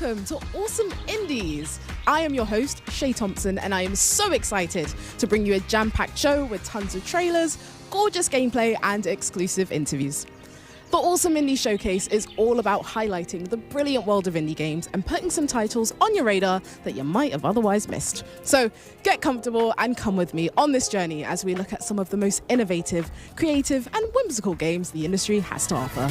welcome to Awesome Indies. I am your host, Shay Thompson, and I am so excited to bring you a jam-packed show with tons of trailers, gorgeous gameplay, and exclusive interviews. The Awesome Indie Showcase is all about highlighting the brilliant world of indie games and putting some titles on your radar that you might have otherwise missed. So get comfortable and come with me on this journey as we look at some of the most innovative, creative, and whimsical games the industry has to offer.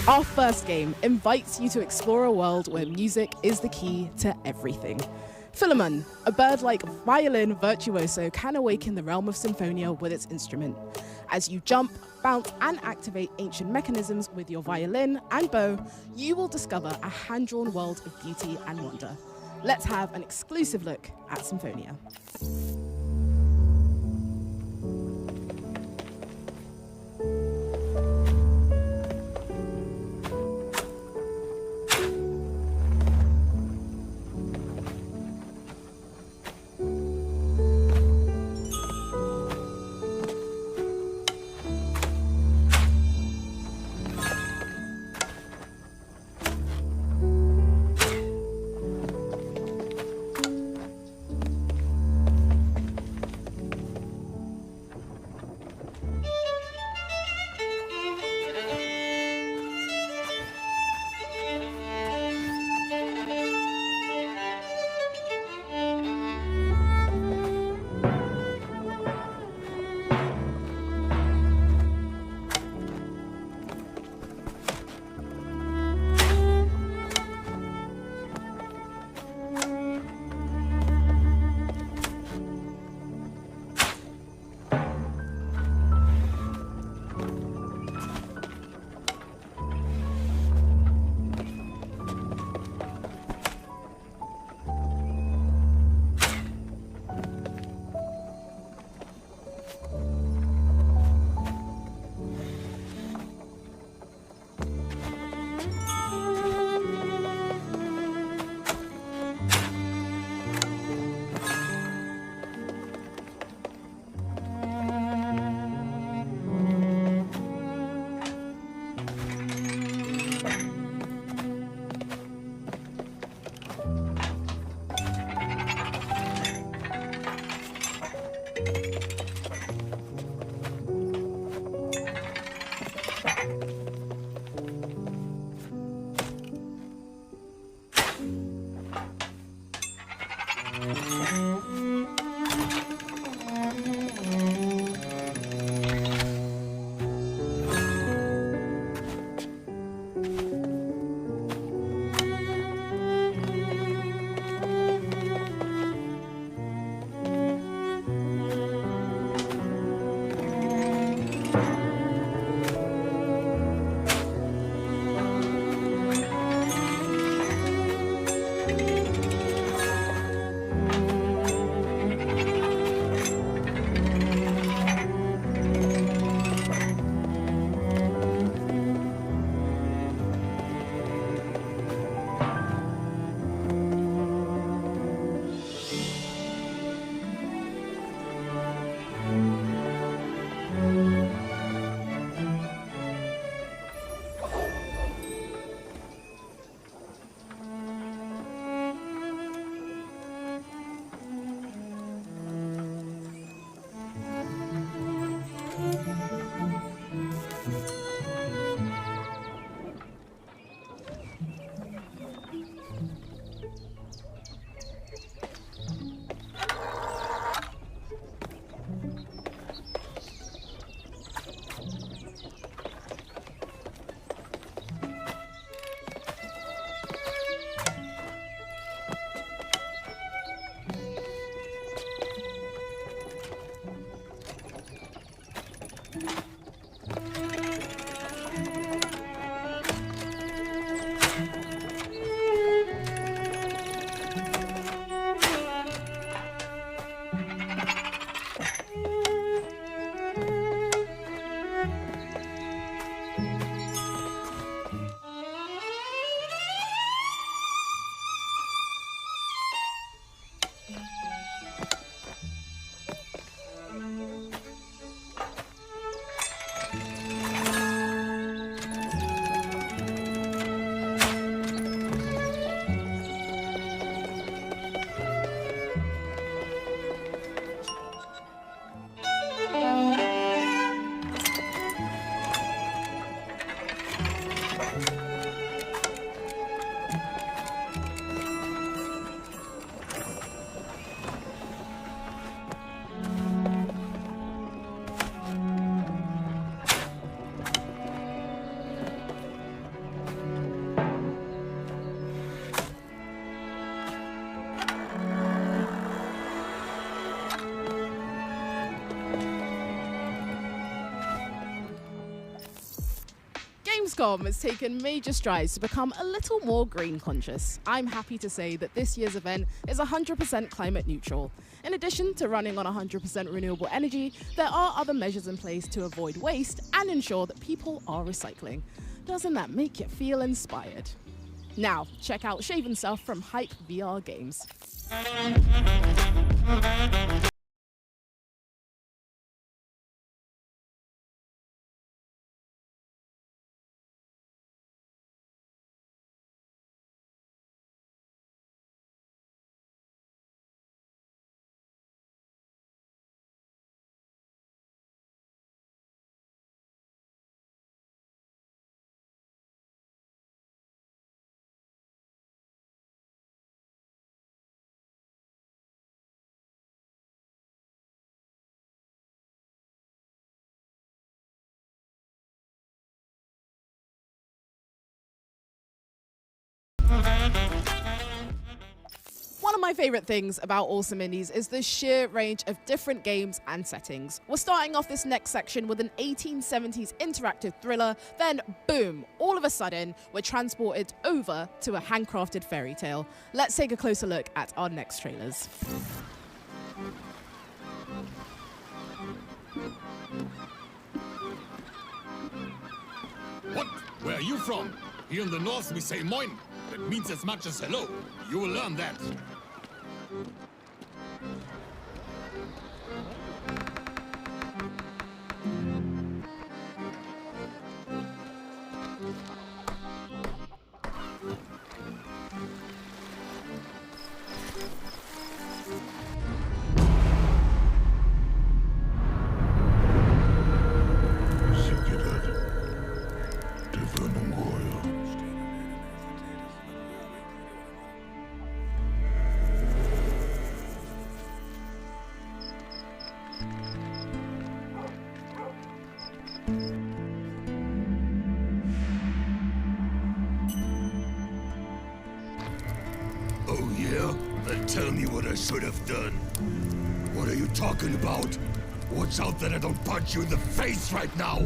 Our first game invites you to explore a world where music is the key to everything. Philemon, a bird-like violin virtuoso, can awaken the realm of Symphonia with its instrument. As you jump, bounce, and activate ancient mechanisms with your violin and bow, you will discover a hand-drawn world of beauty and wonder. Let's have an exclusive look at Symphonia. Gamescom has taken major strides to become a little more green conscious. I'm happy to say that this year's event is 100% climate neutral. In addition to running on 100% renewable energy, there are other measures in place to avoid waste and ensure that people are recycling. Doesn't that make you feel inspired? Now, check out Shaven Stuff from Hype VR Games. One of my favourite things about Awesome Indies is the sheer range of different games and settings. We're starting off this next section with an 1870s interactive thriller, then boom, all of a sudden, we're transported over to a handcrafted fairy tale. Let's take a closer look at our next trailers. What? Where are you from? Here in the north we say moin. That means as much as hello. You will learn that. Oh yeah? Then tell me what I should have done. What are you talking about? Watch out that I don't punch you in the face right now!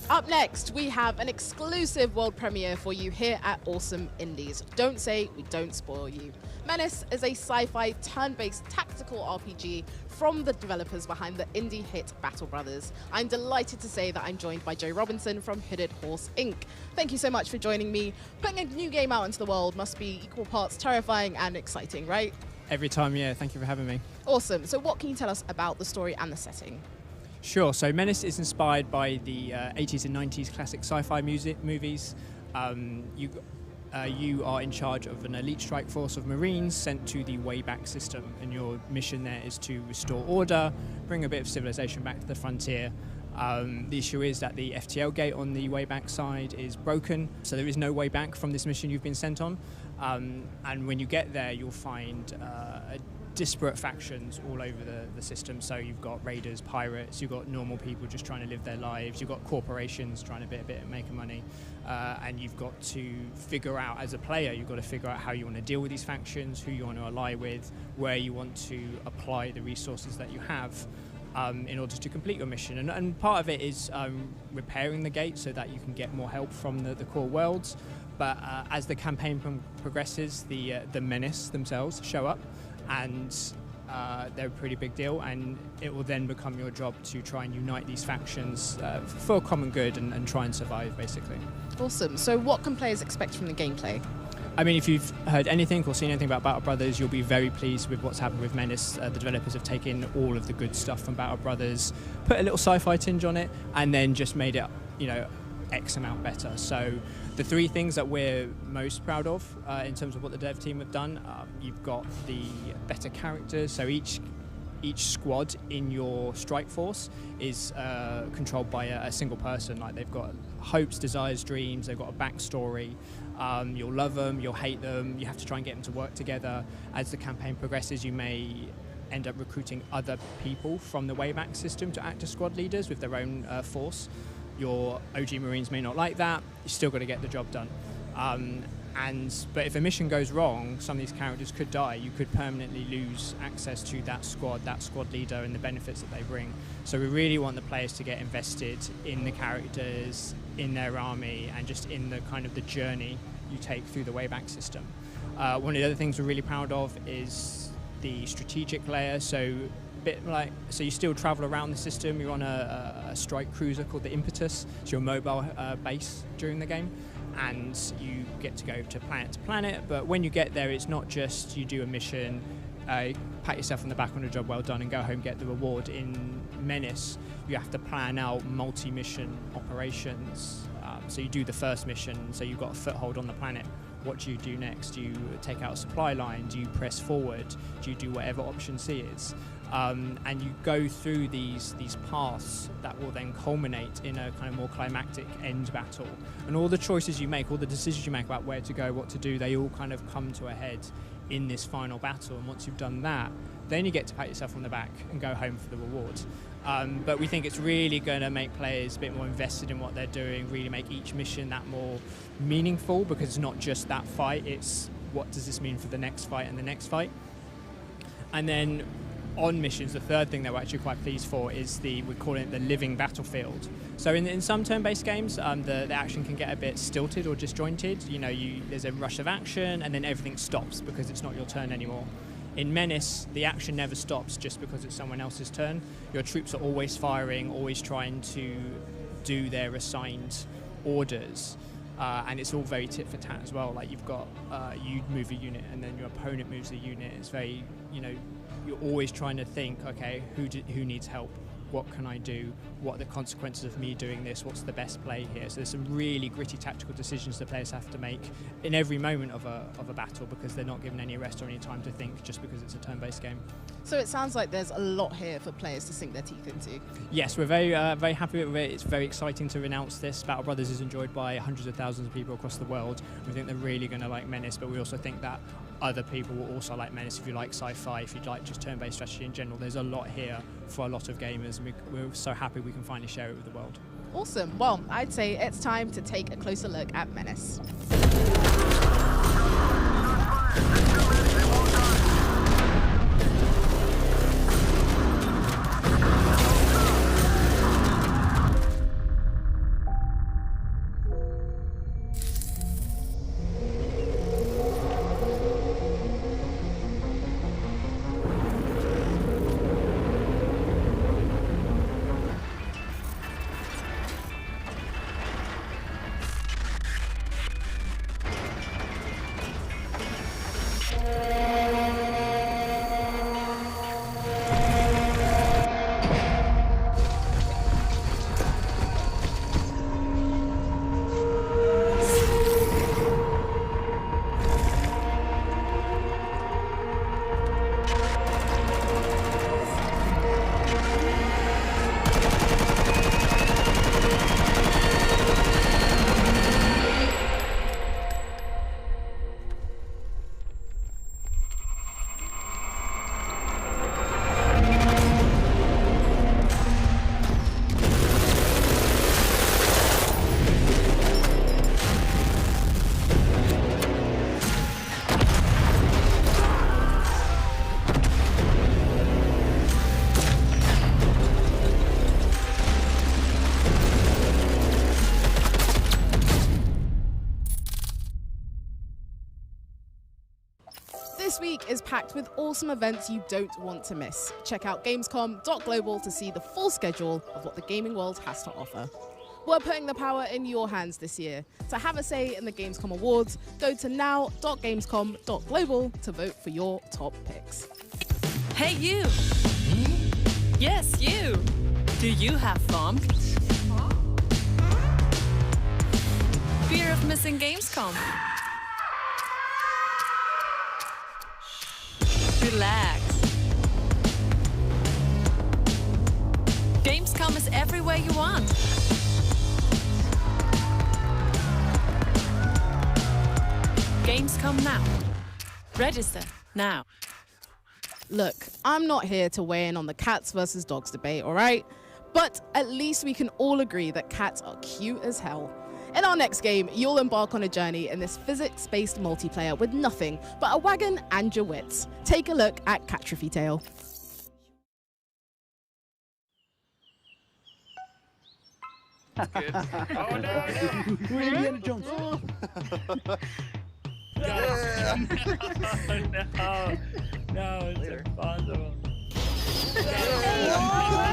Up next, we have an exclusive world premiere for you here at Awesome Indies. Don't say we don't spoil you. Menace is a sci-fi turn-based tactical RPG from the developers behind the indie hit Battle Brothers. I'm delighted to say that I'm joined by Joe Robinson from Hooded Horse Inc. Thank you so much for joining me. Putting a new game out into the world must be equal parts terrifying and exciting, right? Every time, yeah. Thank you for having me. Awesome. So what can you tell us about the story and the setting? Sure. So Menace is inspired by the 80s and 90s classic sci-fi movies. You are in charge of an elite strike force of Marines sent to the Wayback System, and your mission there is to restore order, bring a bit of civilization back to the frontier. The issue is that the FTL gate on the Wayback side is broken, so there is no way back from this mission you've been sent on. And when you get there, you'll find disparate factions all over the system. So you've got raiders, pirates, you've got normal people just trying to live their lives, you've got corporations trying to make money, and you've got to figure out, as a player, you've got to figure out how you want to deal with these factions, who you want to ally with, where you want to apply the resources that you have in order to complete your mission. And part of it is repairing the gate so that you can get more help from the core worlds. But as the campaign progresses, the Menace themselves show up, and they're a pretty big deal, and it will then become your job to try and unite these factions for a common good and try and survive, basically. Awesome. So what can players expect from the gameplay? I mean, if you've heard anything or seen anything about Battle Brothers, you'll be very pleased with what's happened with Menace. The developers have taken all of the good stuff from Battle Brothers, put a little sci-fi tinge on it, and then just made it, X amount better. So the three things that we're most proud of in terms of what the dev team have done, you've got the better characters. So each squad in your strike force is controlled by a single person. Like, they've got hopes, desires, dreams, they've got a backstory. You'll love them, you'll hate them, you have to try and get them to work together. As the campaign progresses, you may end up recruiting other people from the Wayback system to act as squad leaders with their own force. Your OG Marines may not like that, you still got to get the job done. But if a mission goes wrong, some of these characters could die. You could permanently lose access to that squad leader, and the benefits that they bring. So we really want the players to get invested in the characters, in their army, and just in the kind of the journey you take through the Wayback system. One of the other things we're really proud of is the strategic layer. So you still travel around the system. You're on a strike cruiser called the Impetus. It's your mobile base during the game, and you get to go to planet. But when you get there, it's not just you do a mission, pat yourself on the back on a job well done, and go home get the reward. In Menace, you have to plan out multi-mission operations. So you do the first mission, so you've got a foothold on the planet. What do you do next? Do you take out a supply line? Do you press forward? Do you do whatever option C is? And you go through these paths that will then culminate in a kind of more climactic end battle. And all the choices you make, all the decisions you make about where to go, what to do, they all kind of come to a head in this final battle. And once you've done that, then you get to pat yourself on the back and go home for the reward. But we think it's really going to make players a bit more invested in what they're doing, really make each mission that more meaningful, because it's not just that fight, it's what does this mean for the next fight and the next fight. And then on missions, the third thing that we're actually quite pleased for is we're calling it the living battlefield. So in some turn-based games, the action can get a bit stilted or disjointed. There's a rush of action and then everything stops because it's not your turn anymore. In Menace, the action never stops just because it's someone else's turn. Your troops are always firing, always trying to do their assigned orders. And it's all very tit for tat as well. Like, you've got, you move a unit and then your opponent moves a unit. It's very, you're always trying to think, okay, who needs help? What can I do? What are the consequences of me doing this? What's the best play here? So there's some really gritty tactical decisions the players have to make in every moment of a battle, because they're not given any rest or any time to think just because it's a turn-based game. So it sounds like there's a lot here for players to sink their teeth into. Yes, we're very happy with it. It's very exciting to announce this. Battle Brothers is enjoyed by hundreds of thousands of people across the world. We think they're really going to like Menace, but we also think that other people will also like Menace. If you like sci-fi, if you like just turn-based strategy in general, there's a lot here for a lot of gamers, and we're so happy we can finally share it with the world. Awesome. Well, I'd say it's time to take a closer look at Menace. This week is packed with awesome events you don't want to miss. Check out Gamescom.global to see the full schedule of what the gaming world has to offer. We're putting the power in your hands this year. To have a say in the Gamescom Awards, go to now.gamescom.global to vote for your top picks. Hey you! Yes, you! Do you have FOMC? Fear of missing Gamescom? Relax. Gamescom is everywhere you want. Gamescom now. Register now. Look, I'm not here to weigh in on the cats versus dogs debate, all right? But at least we can all agree that cats are cute as hell. In our next game, you'll embark on a journey in this physics-based multiplayer with nothing but a wagon and your wits. Take a look at Catrophy Tale. Good. Oh no! We're Indiana Jones. No,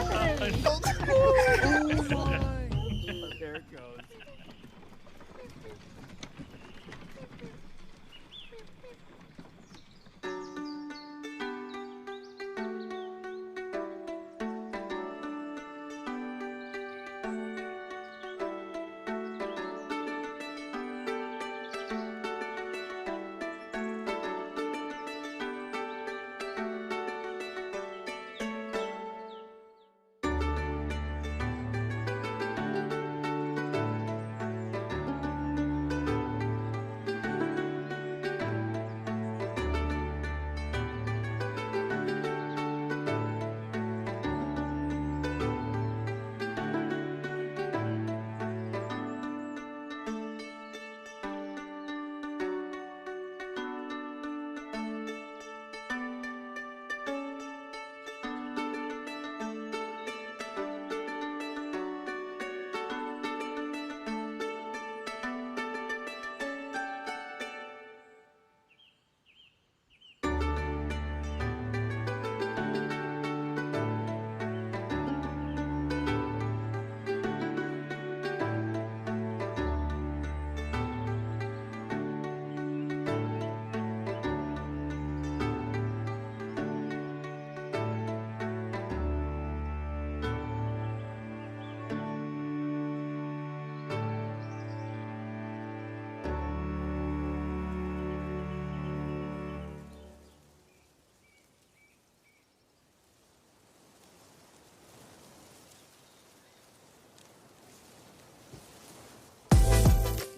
it's impossible. There it goes.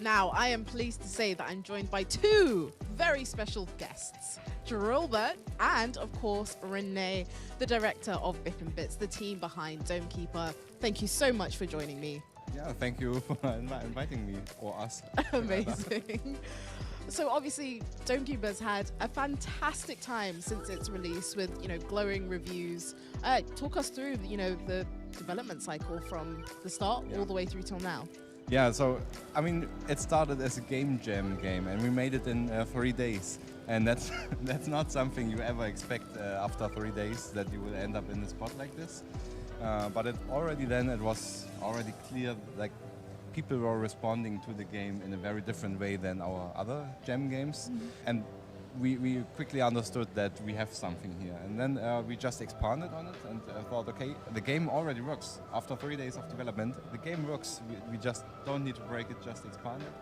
Now, I am pleased to say that I'm joined by two very special guests, Drillbert and, of course, Renee, the director of Bip and Bits, the team behind Domekeeper. Thank you so much for joining me. Yeah, thank you for inviting me, or us. Amazing. So obviously, Domekeeper's had a fantastic time since its release with, glowing reviews. Talk us through, the development cycle from the start all the way through till now. Yeah, so, it started as a game jam game, and we made it in 3 days. And that's not something you ever expect after 3 days, that you will end up in a spot like this. But it was already clear, like, people were responding to the game in a very different way than our other jam games. And we quickly understood that we have something here. And then we just expanded on it and thought, okay, the game already works. After 3 days of development, the game works. We just don't need to break it, just expand it.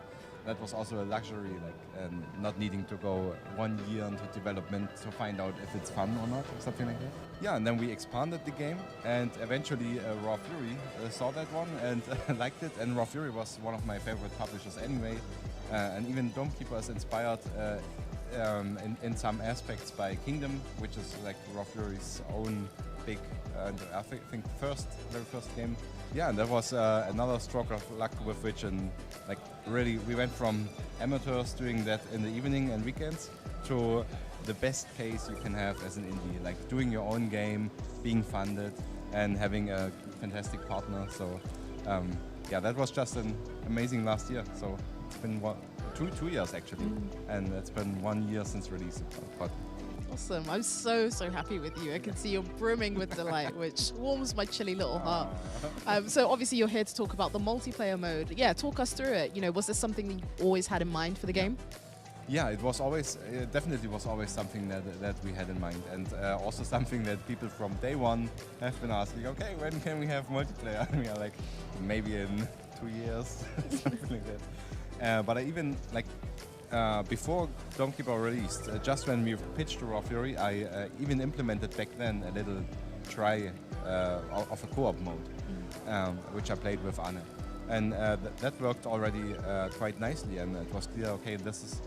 That was also a luxury, and not needing to go 1 year into development to find out if it's fun or not, or something like that. Yeah, and then we expanded the game, and eventually Raw Fury saw that one and liked it. And Raw Fury was one of my favorite publishers anyway, and even Domekeeper is inspired in some aspects by Kingdom, which is like Raw Fury's own big, I think very first game. Yeah, and that was another stroke of luck with which, really, we went from amateurs doing that in the evening and weekends to the best case you can have as an indie, like doing your own game, being funded, and having a fantastic partner. So, that was just an amazing last year. So it's been two years actually, and it's been 1 year since release. But Awesome. I'm so happy with you. I can see you're brimming with delight, which warms my chilly little heart. So obviously you're here to talk about the multiplayer mode. Yeah, talk us through it. You know, was this something that you always had in mind for the game? yeah, it definitely was always something that we had in mind, and also something that people from day one have been asking. Okay, when can we have multiplayer? And we are like, maybe in 2 years, something like that. But I even like. Before Dawnkeeper released, just when we pitched to Raw Fury, I even implemented back then a little try of a co-op mode, which I played with Anne. And that worked already quite nicely, and it was clear, okay, this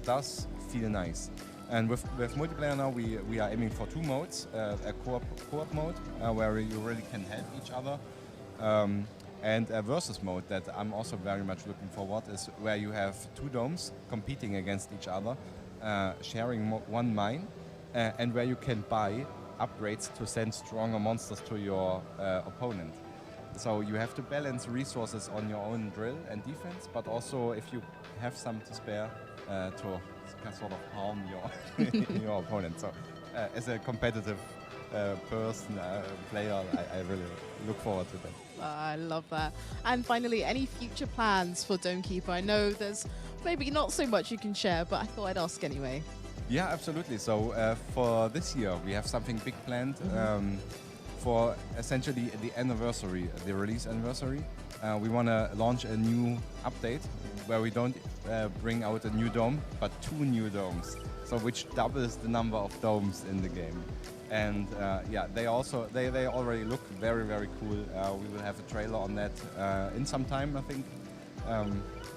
does feel nice. And with multiplayer now, we are aiming for 2 modes, a co-op mode, where you really can help each other, and a versus mode that I'm also very much looking forward is where you have 2 domes competing against each other, sharing one mine, and where you can buy upgrades to send stronger monsters to your opponent. So you have to balance resources on your own drill and defense, but also if you have some to spare to sort of harm your opponent. So as a competitive player, I really look forward to that. I love that. And finally, any future plans for Dawnkeeper? I know there's maybe not so much you can share, but I thought I'd ask anyway. Yeah, absolutely. So for this year, we have something big planned for essentially the anniversary, the release anniversary. We want to launch a new update where we don't bring out a new dome, but 2 new domes. So which doubles the number of domes in the game. And yeah, they already look very, very cool. We will have a trailer on that in some time, I think.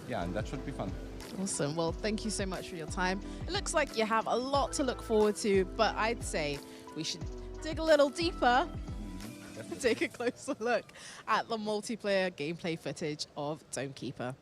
Yeah, and that should be fun. Awesome. Well, thank you so much for your time. It looks like you have a lot to look forward to, but I'd say we should dig a little deeper, take a closer look at the multiplayer gameplay footage of Dawnkeeper.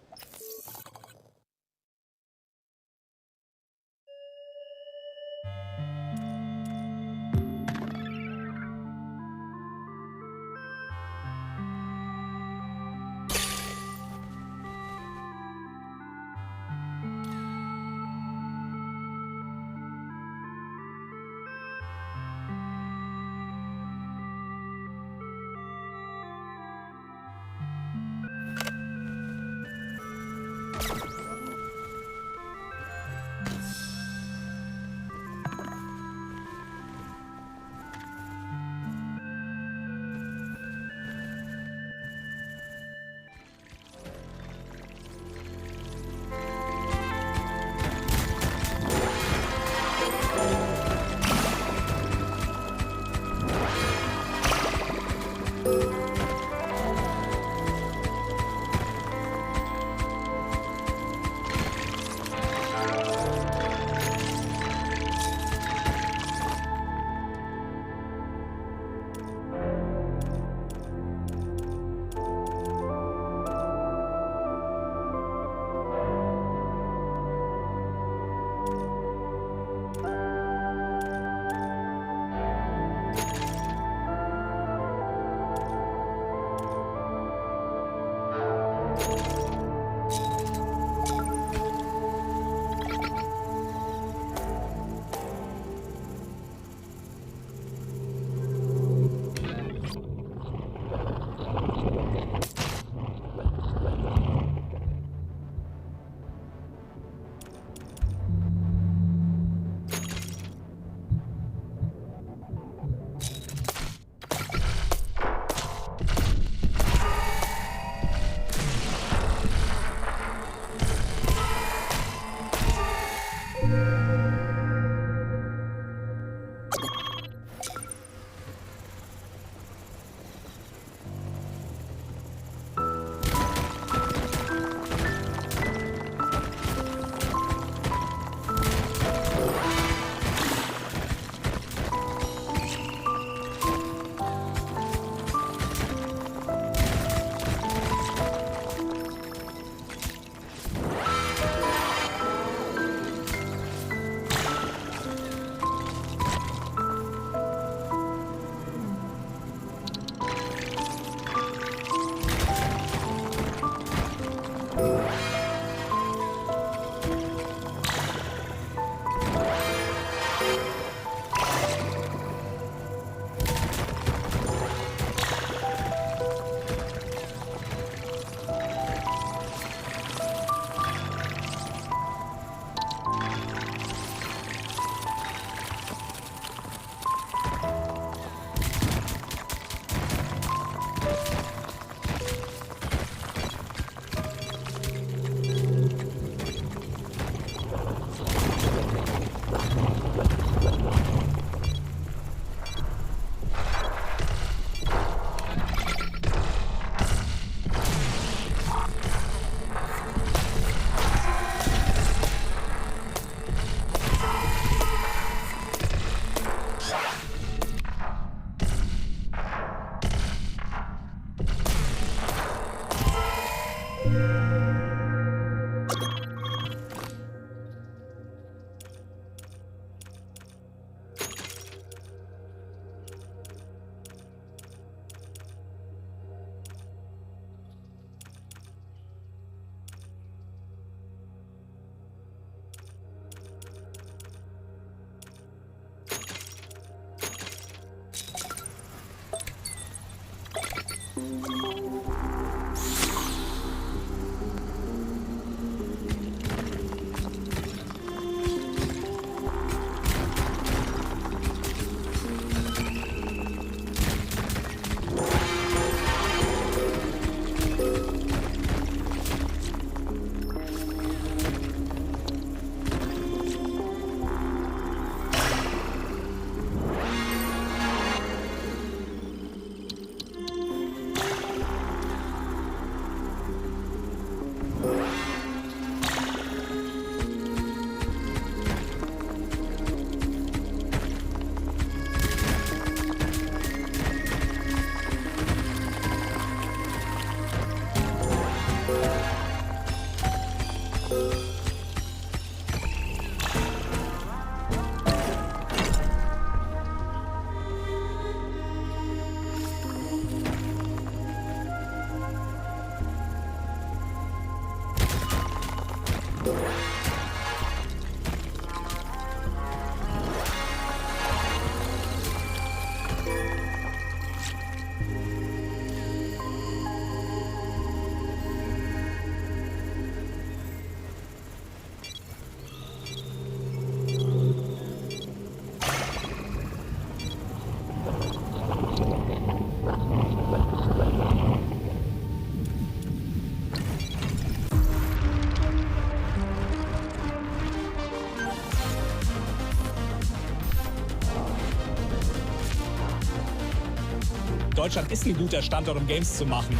Deutschland ist ein guter Standort, um Games zu machen.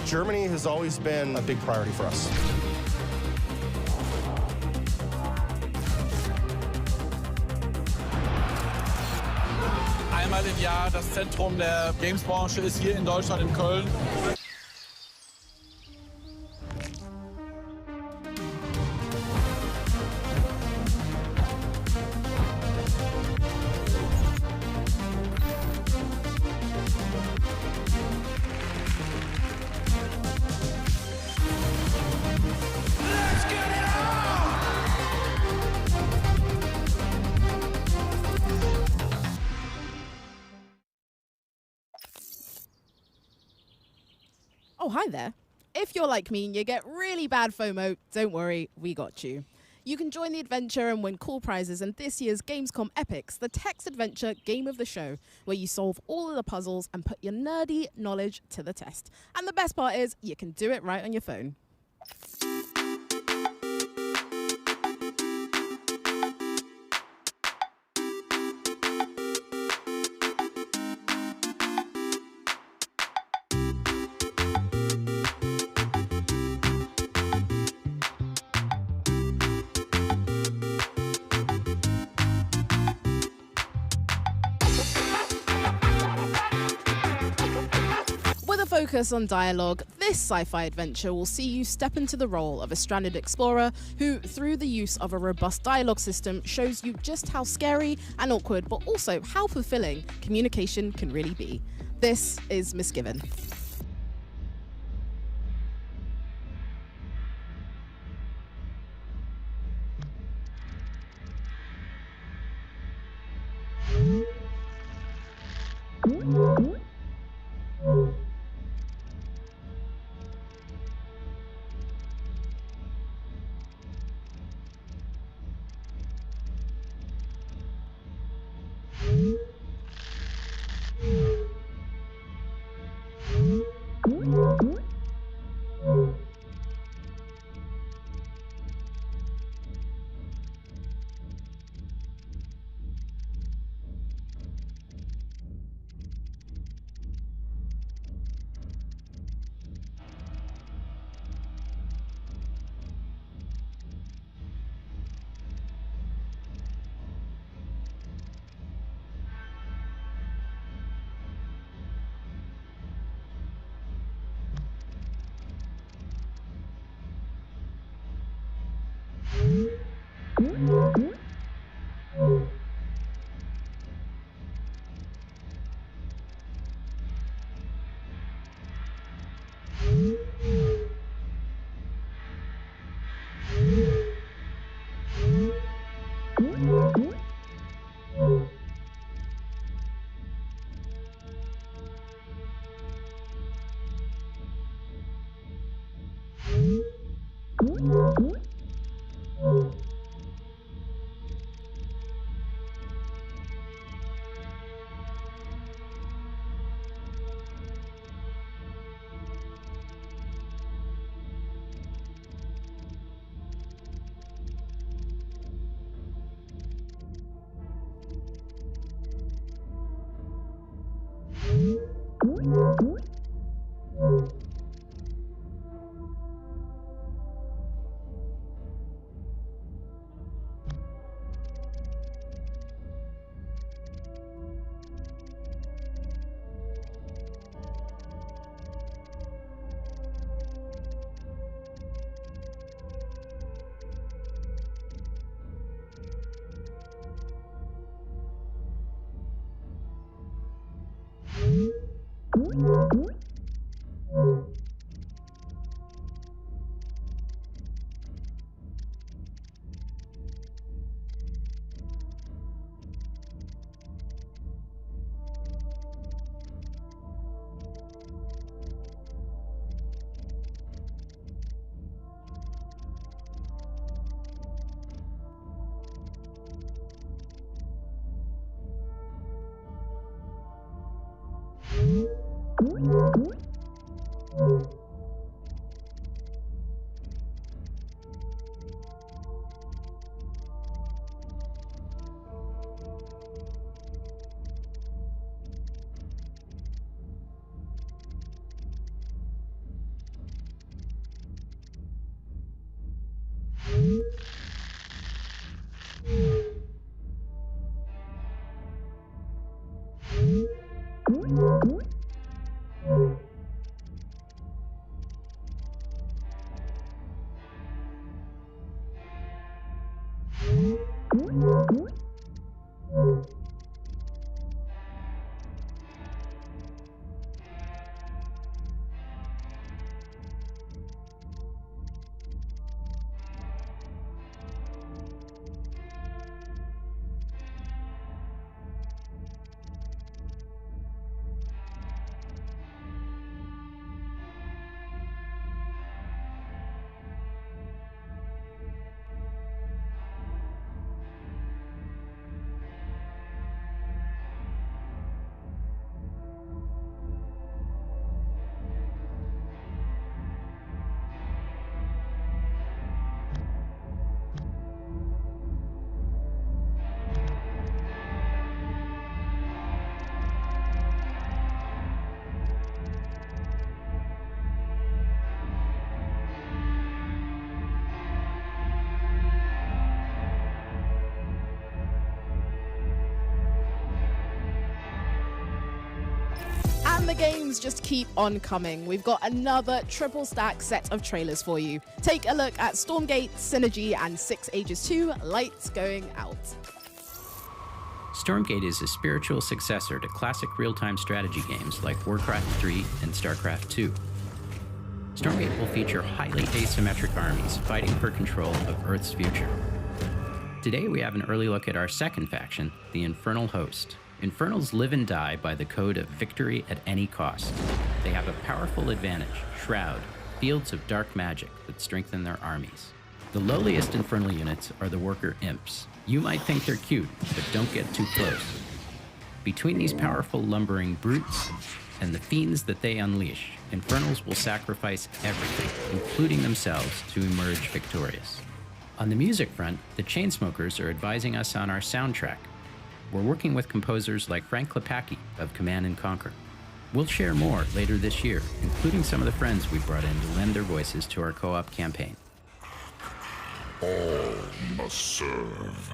Germany has always been a big priority for us. Einmal im Jahr das Zentrum der Gamesbranche ist hier in Deutschland, in Köln. Oh, hi there. If you're like me and you get really bad FOMO, don't worry, we got you. You can join the adventure and win cool prizes in this year's Gamescom Epics, the text adventure game of the show, where you solve all of the puzzles and put your nerdy knowledge to the test. And the best part is, you can do it right on your phone. Focus on dialogue, this sci-fi adventure will see you step into the role of a stranded explorer who, through the use of a robust dialogue system, shows you just how scary and awkward, but also how fulfilling communication can really be. This is Misgiven. And the games just keep on coming. We've got another triple stack set of trailers for you. Take a look at Stormgate, Synergy, and 6 Ages 2, Lights Going Out. Stormgate is a spiritual successor to classic real-time strategy games like Warcraft 3 and StarCraft 2. Stormgate will feature highly asymmetric armies fighting for control of Earth's future. Today we have an early look at our second faction, the Infernal Host. Infernals live and die by the code of victory at any cost. They have a powerful advantage, Shroud, fields of dark magic that strengthen their armies. The lowliest Infernal units are the Worker Imps. You might think they're cute, but don't get too close. Between these powerful lumbering brutes and the fiends that they unleash, Infernals will sacrifice everything, including themselves, to emerge victorious. On the music front, the Chainsmokers are advising us on our soundtrack. We're working with composers like Frank Klepacki of Command & Conquer. We'll share more later this year, including some of the friends we've brought in to lend their voices to our co-op campaign. All must serve.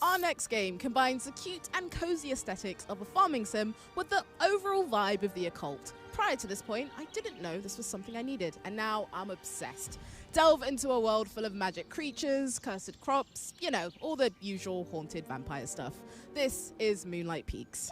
Our next game combines the cute and cozy aesthetics of a farming sim with the overall vibe of the occult. Prior to this point, I didn't know this was something I needed, and now I'm obsessed. Delve into a world full of magic creatures, cursed crops, you know, all the usual haunted vampire stuff. This is Moonlight Peaks.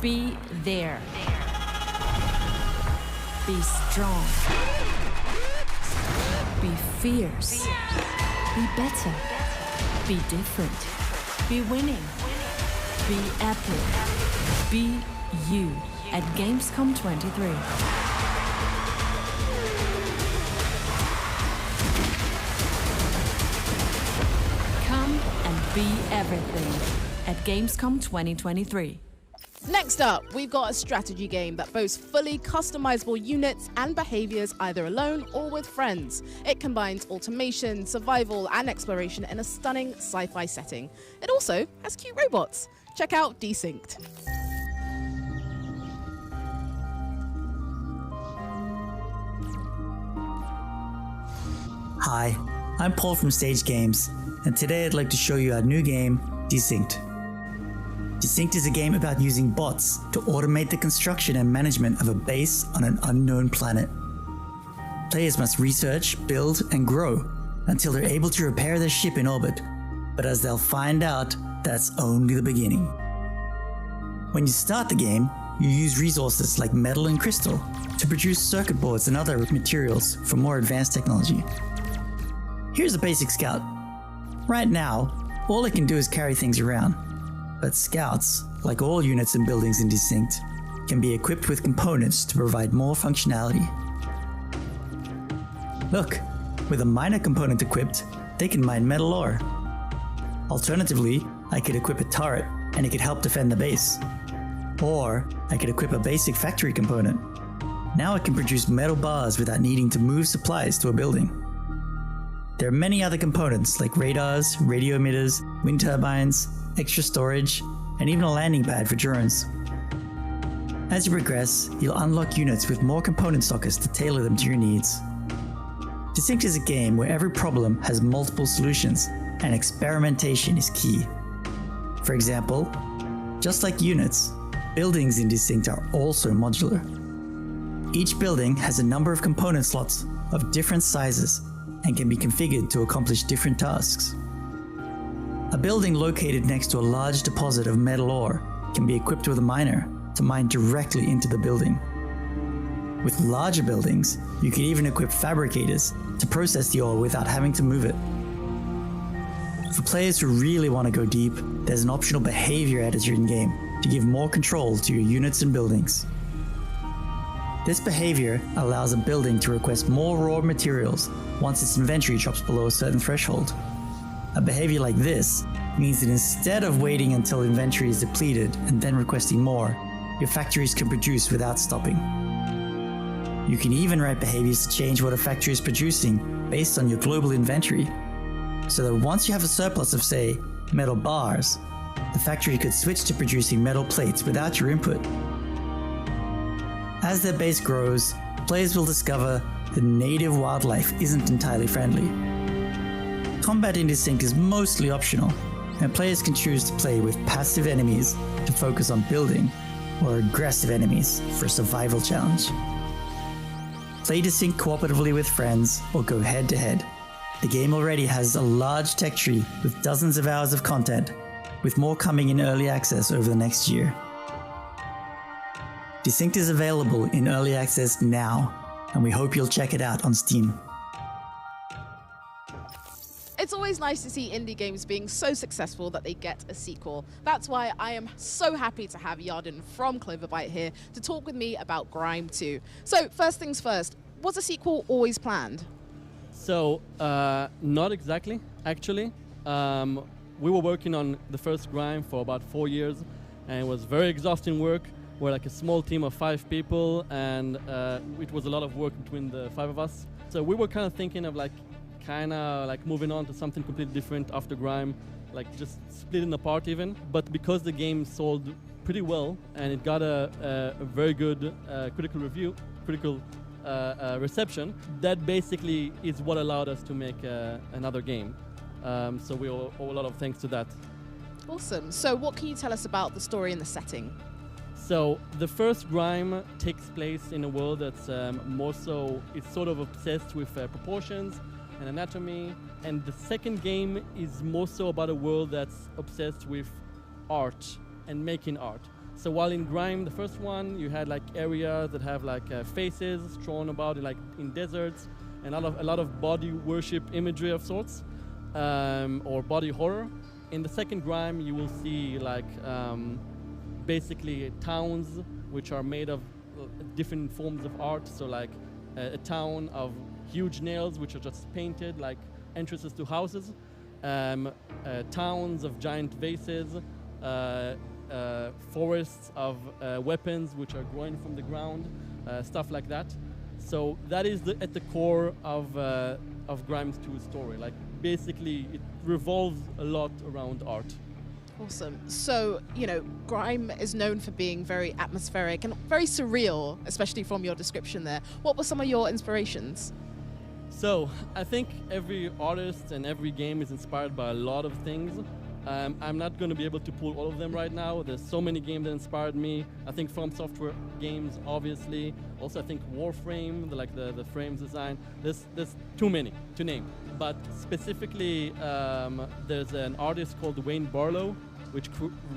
Be there. Be strong. Be fierce. Be better. Be different. Be winning. Be epic. Be you at Gamescom 23. Come and be everything at Gamescom 2023. Next up, we've got a strategy game that boasts fully customizable units and behaviors either alone or with friends. It combines automation, survival, and exploration in a stunning sci-fi setting. It also has cute robots. Check out Desynced. Hi, I'm Paul from Stage Games, and today I'd like to show you our new game, Desynced. Desynced is a game about using bots to automate the construction and management of a base on an unknown planet. Players must research, build, and grow until they're able to repair their ship in orbit, but as they'll find out, that's only the beginning. When you start the game, you use resources like metal and crystal to produce circuit boards and other materials for more advanced technology. Here's a basic scout. Right now, all it can do is carry things around. But scouts, like all units and buildings in Desynced, can be equipped with components to provide more functionality. Look, with a miner component equipped, they can mine metal ore. Alternatively, I could equip a turret and it could help defend the base. Or I could equip a basic factory component. Now it can produce metal bars without needing to move supplies to a building. There are many other components like radars, radio emitters, wind turbines, extra storage, and even a landing pad for drones. As you progress, you'll unlock units with more component sockets to tailor them to your needs. Desynced is a game where every problem has multiple solutions, and experimentation is key. For example, just like units, buildings in Desynced are also modular. Each building has a number of component slots of different sizes and can be configured to accomplish different tasks. A building located next to a large deposit of metal ore can be equipped with a miner to mine directly into the building. With larger buildings, you can even equip fabricators to process the ore without having to move it. For players who really want to go deep, there's an optional behavior editor in-game to give more control to your units and buildings. This behavior allows a building to request more raw materials once its inventory drops below a certain threshold. A behavior like this means that instead of waiting until inventory is depleted and then requesting more, your factories can produce without stopping. You can even write behaviors to change what a factory is producing based on your global inventory, so that once you have a surplus of, say, metal bars, the factory could switch to producing metal plates without your input. As their base grows, players will discover that native wildlife isn't entirely friendly. Combat in Desynced is mostly optional, and players can choose to play with passive enemies to focus on building, or aggressive enemies for a survival challenge. Play Desynced cooperatively with friends, or go head-to-head. The game already has a large tech tree with dozens of hours of content, with more coming in early access over the next year. Desynced is available in early access now, and we hope you'll check it out on Steam. It's always nice to see indie games being so successful that they get a sequel. That's why I am so happy to have Yarden from Cloverbyte here to talk with me about Grime 2. So first things first, was a sequel always planned? So, not exactly, actually. We were working on the first Grime for about 4 years, and it was very exhausting work. We're like a small team of 5 people, and it was a lot of work between the 5 of us. So we were kind of thinking of moving on to something completely different after Grime, like just splitting apart even. But because the game sold pretty well and it got a very good critical reception, that basically is what allowed us to make another game. So we owe a lot of thanks to that. Awesome. So what can you tell us about the story and the setting? So the first Grime takes place in a world that's it's sort of obsessed with proportions and anatomy, and the second game is more so about a world that's obsessed with art and making art. So while in Grime, the first one, you had like areas that have like faces thrown about like in deserts, and a lot of body worship imagery of sorts, or body horror. In the second Grime, you will see like basically towns which are made of different forms of art. So like a town of huge nails which are just painted like entrances to houses, towns of giant vases, forests of weapons which are growing from the ground, stuff like that. So that is at the core of Grime's 2 story. Like basically it revolves a lot around art. Awesome. So, you know, Grime is known for being very atmospheric and very surreal, especially from your description there. What were some of your inspirations? So, I think every artist and every game is inspired by a lot of things. I'm not going to be able to pull all of them right now. There's so many games that inspired me. I think From Software games, obviously. Also, I think Warframe, the frames design. There's too many to name. But specifically, there's an artist called Wayne Barlow, which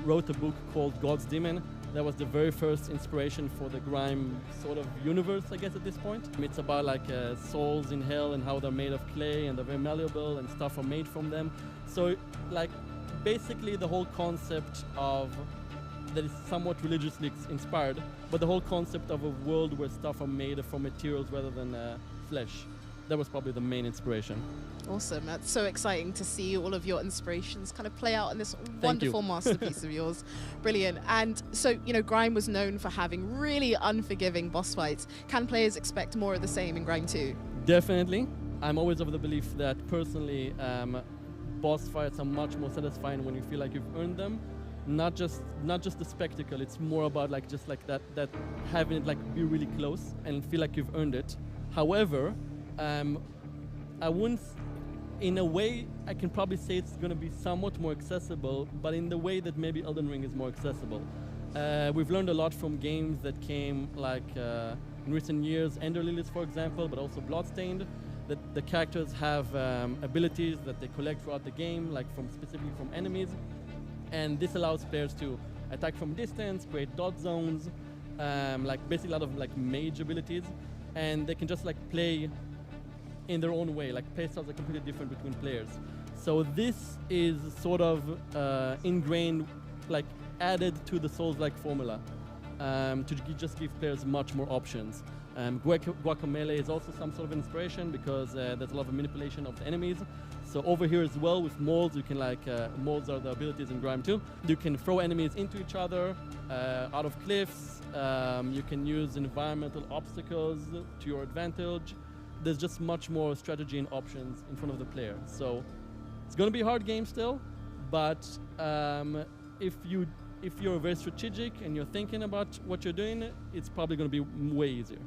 wrote a book called God's Demon. That was the very first inspiration for the Grime sort of universe, I guess, at this point. It's about like souls in hell and how they're made of clay and they're very malleable and stuff are made from them. So, like, basically the whole concept of that is somewhat religiously inspired, but the whole concept of a world where stuff are made from materials rather than flesh. That was probably the main inspiration. Awesome. That's so exciting to see all of your inspirations kind of play out in this wonderful masterpiece of yours. Brilliant. And so, you know, Grime was known for having really unforgiving boss fights. Can players expect more of the same in Grime 2? Definitely. I'm always of the belief that personally boss fights are much more satisfying when you feel like you've earned them. Not just the spectacle. It's more about like just like that having it like be really close and feel like you've earned it. However, I wouldn't. In a way, I can probably say it's going to be somewhat more accessible, but in the way that maybe Elden Ring is more accessible. We've learned a lot from games that came like in recent years, Ender Lilies, for example, but also Bloodstained. That the characters have abilities that they collect throughout the game, like specifically from enemies, and this allows players to attack from distance, create dot zones, like basically a lot of like mage abilities, and they can just like play in their own way. Like playstyles are completely different between players. So this is sort of ingrained, like added to the Souls-like formula to just give players much more options. Guacamelee is also some sort of inspiration because there's a lot of manipulation of the enemies. So over here as well with molds, you can like, molds are the abilities in Grime 2. You can throw enemies into each other, out of cliffs. You can use environmental obstacles to your advantage. There's just much more strategy and options in front of the player. So it's going to be a hard game still, but if you're very strategic and you're thinking about what you're doing, it's probably going to be way easier.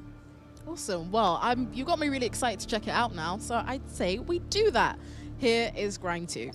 Awesome. Well, you got me really excited to check it out now, so I'd say we do that. Here is Grime 2.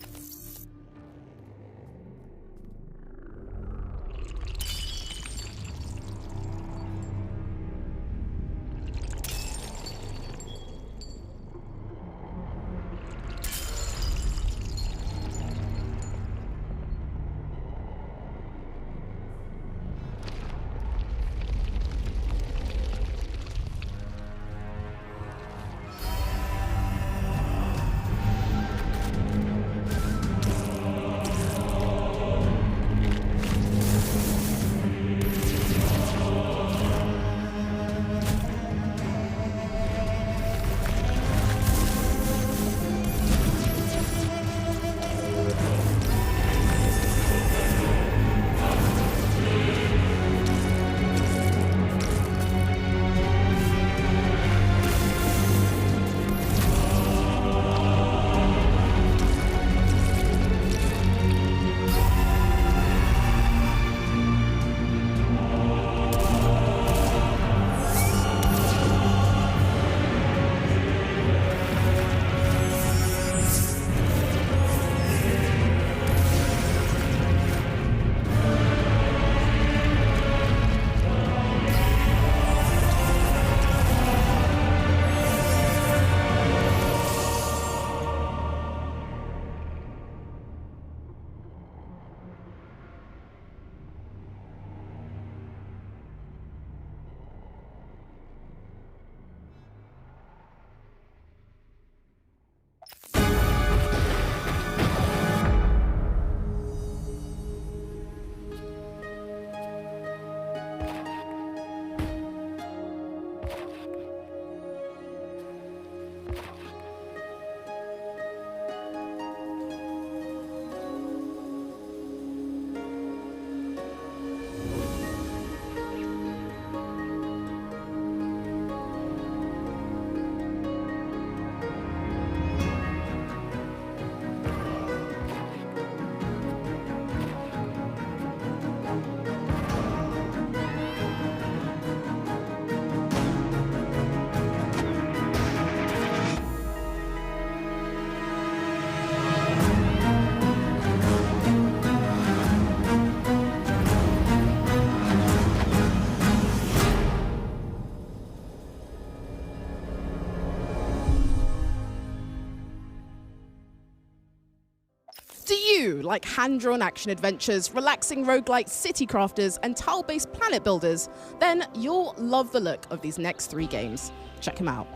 you like hand-drawn action adventures, relaxing roguelike city crafters, and tile-based planet builders, then you'll love the look of these next 3 games. Check them out.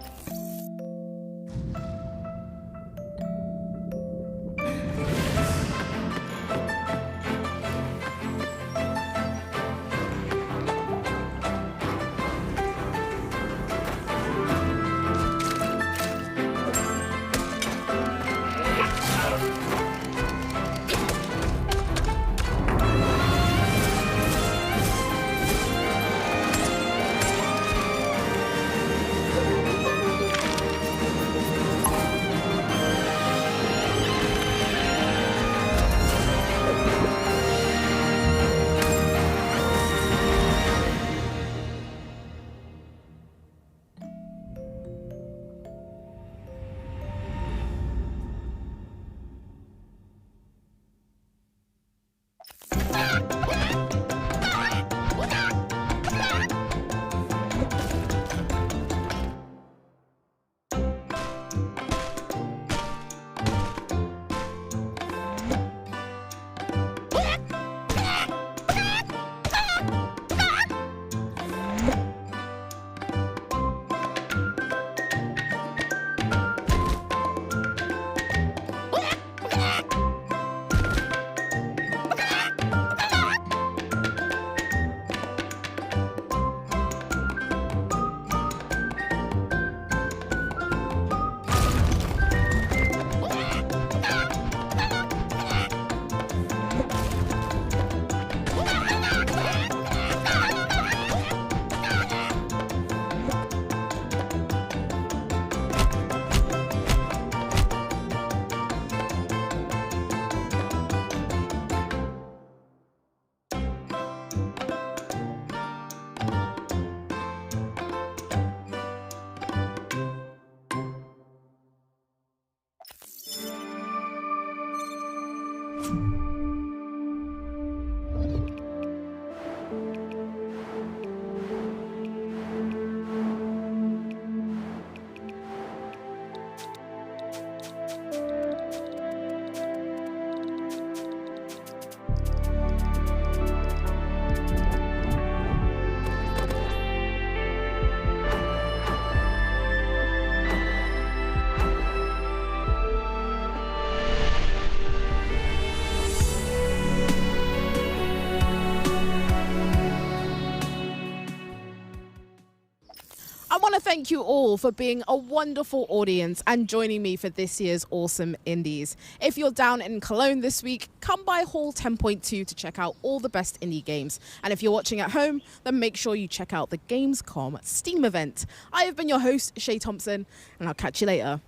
I want to thank you all for being a wonderful audience and joining me for this year's Awesome Indies. If you're down in Cologne this week, come by Hall 10.2 to check out all the best indie games. And if you're watching at home, then make sure you check out the Gamescom Steam event. I have been your host, Shay Thompson, and I'll catch you later.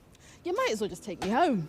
You might as well just take me home.